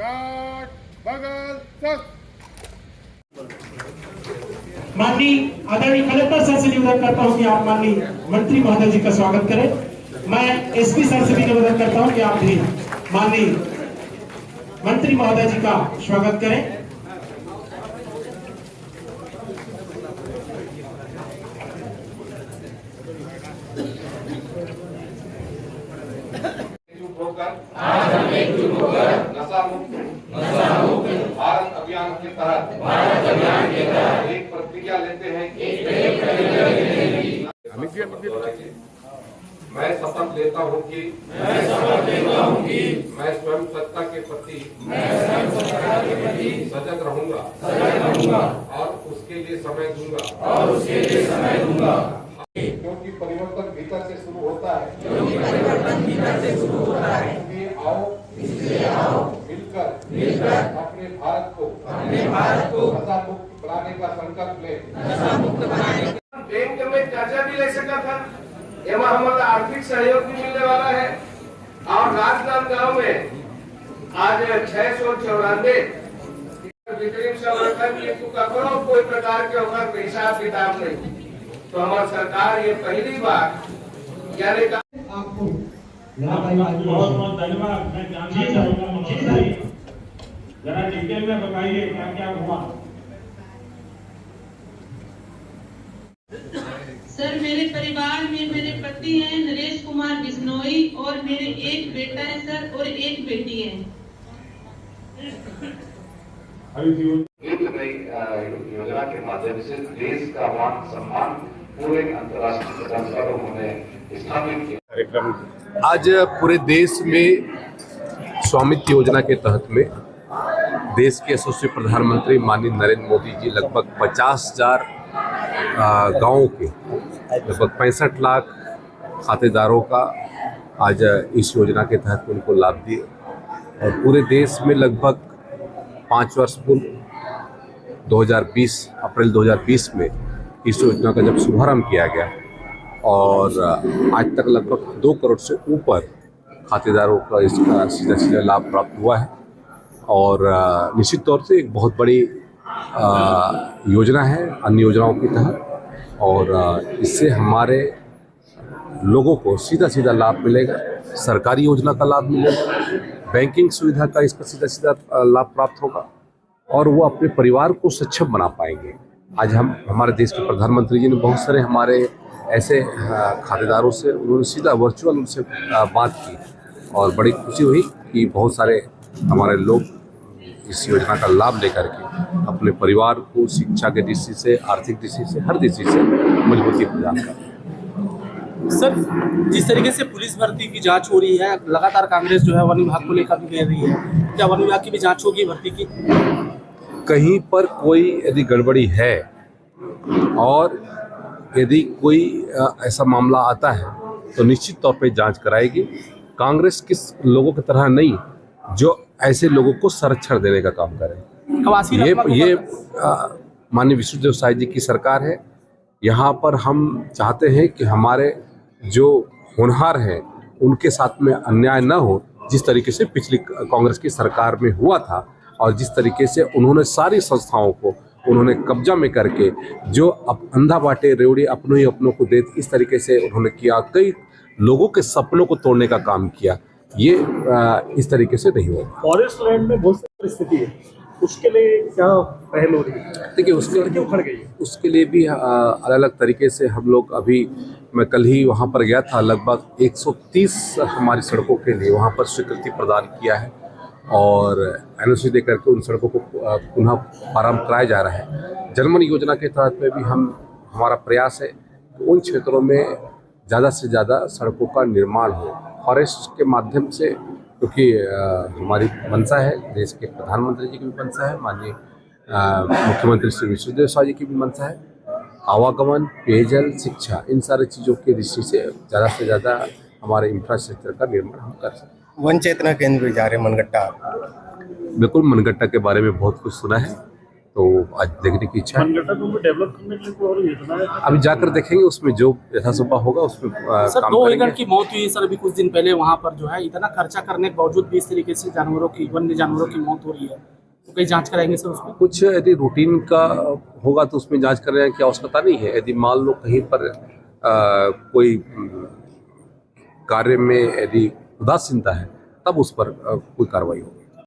जाट बगल सस्त। माननीय आदरणीय कलेक्टर सर से निवेदन करता हूं कि आप माननीय मंत्री महोदय जी का स्वागत करें। मैं एसपी सर से भी निवेदन करता हूं कि आप भी माननीय मंत्री महोदय जी का स्वागत करें। आज हम एकजुट होकर नशा मुक्त भारत अभियान के तहत एक प्रतिज्ञा लेते हैं कि मैं शपथ लेता हूं कि मैं स्वयं सत्ता के प्रति सजग रहूंगा और उसके लिए समय दूंगा क्योंकि परिवर्तन भीतर से शुरू होता है। इसलिए आओ मिलकर अपने भारत को नशा मुक्त बनाने का संकल्प लें। बैंक में कर्जा भी ले सका था, एवं हमारा आर्थिक सहयोग भी मिलने वाला है। और राजनांदगांव में आज 694 संरक्षण की करो कोई प्रकार के होकर हिसाब किताब नहीं, तो हमारी सरकार ये पहली बार यानी आपको बहुत बहुत धन्यवाद। मैं जानना चाहूंगा जरा डिटेल में बताइए क्या क्या हुआ। सर, मेरे परिवार में मेरे पति हैं नरेश कुमार बिश्नोई और मेरे एक बेटा है सर और एक बेटी है। योजना के माध्यम से देश का मान सम्मान पूरे अंतर्राष्ट्रीय सतह पर उन्होंने स्थापित किया। आज पूरे देश में स्वामित्व योजना के तहत में देश के यशस्वी प्रधानमंत्री माननीय नरेंद्र मोदी जी लगभग 50,000 गांवों के लगभग 65 लाख खातेदारों का आज इस योजना के तहत उनको लाभ दिए। और पूरे देश में लगभग 5 वर्ष पूर्व 2020 अप्रैल 2020 में इस योजना का जब शुभारंभ किया गया और आज तक लगभग 2 करोड़ से ऊपर खातेदारों का इसका सीधा लाभ प्राप्त हुआ है। और निश्चित तौर से एक बहुत बड़ी योजना है अन्य योजनाओं की तहत, और इससे हमारे लोगों को सीधा लाभ मिलेगा। सरकारी योजना का लाभ मिलेगा, बैंकिंग सुविधा का इसका सीधा लाभ प्राप्त होगा और वो अपने परिवार को सक्षम बना पाएंगे। आज हम हमारे देश के प्रधानमंत्री जी ने बहुत सारे हमारे ऐसे खातेदारों से उन्होंने सीधा वर्चुअल उनसे बात की और बड़ी खुशी हुई कि बहुत सारे हमारे लोग इस योजना का लाभ लेकर के अपने परिवार को शिक्षा के दृष्टि से, आर्थिक दृष्टि से, हर दृष्टि से मजबूती प्रदान कर रहे हैं। सर, जिस तरीके से पुलिस भर्ती की जांच हो रही है, लगातार कांग्रेस जो है वन विभाग को लेकर भी कह रही है, क्या वन विभाग की भी जांच होगी भर्ती की? कहीं पर कोई यदि गड़बड़ी है और यदि कोई ऐसा मामला आता है तो निश्चित तौर पे जांच कराएगी। कांग्रेस किस लोगों की तरह नहीं जो ऐसे लोगों को संरक्षण देने का काम करे। ये माननीय विष्णुदेव साय जी की सरकार है। यहाँ पर हम चाहते हैं कि हमारे जो होनहार हैं उनके साथ में अन्याय न हो, जिस तरीके से पिछली कांग्रेस की सरकार में हुआ था और जिस तरीके से उन्होंने सारी संस्थाओं को उन्होंने कब्जा में करके जो अंधा बाटे रेवड़ी अपनों ही अपनों को दे, इस तरीके से उन्होंने किया, कई लोगों के सपनों को तोड़ने का काम किया। ये इस तरीके से नहीं होगा। फॉरेस्ट लैंड में बहुत सारी स्थिति है, उसके लिए क्या पहल हो रही है? देखिए उसके लिए भी अलग अलग तरीके से हम लोग अभी, मैं कल ही वहाँ पर गया था, लगभग 130 हमारी सड़कों के लिए वहाँ पर स्वीकृति प्रदान किया है और एनओसी दे करके उन सड़कों को पुनः प्रारंभ कराया जा रहा है। जनमन योजना के तहत में भी हमारा प्रयास है कि उन क्षेत्रों में ज़्यादा से ज़्यादा सड़कों का निर्माण हो फॉरेस्ट के माध्यम से, क्योंकि हमारी मंशा है, देश के प्रधानमंत्री जी की भी मंशा है, माननीय मुख्यमंत्री श्री विष्णुदेव साय जी की भी मंशा है। आवागमन, पेयजल, शिक्षा, इन सारी चीज़ों की दृष्टि से ज़्यादा हमारे इंफ्रास्ट्रक्चर का निर्माण हम कर सकते हैं। वन चेतना केंद्र भी जा रहे हैं मनगट्टा। बिल्कुल, मनगट्टा के बारे में बहुत कुछ सुना है तो आज देखने की इच्छा है। डेवलप करने के लिए कोई और योजना है? अभी जाकर देखेंगे, उसमें जो यथासंभव होगा उसमें सर, काम 2 करेंगे। एकड़ की मौत हुई है सर अभी कुछ दिन पहले वहाँ पर जो है, इतना खर्चा करने के बावजूद भी इस तरीके से वन्य जानवरों की मौत हो रही है, तो कहीं जांच कराएंगे सर उसमें? कुछ यदि रूटीन का होगा तो उसमें जांच करने की आवश्यकता नहीं है। यदि मान लो कहीं पर कोई कार्य में यदि उदासीनता है तब उस पर कोई कार्रवाई होगी।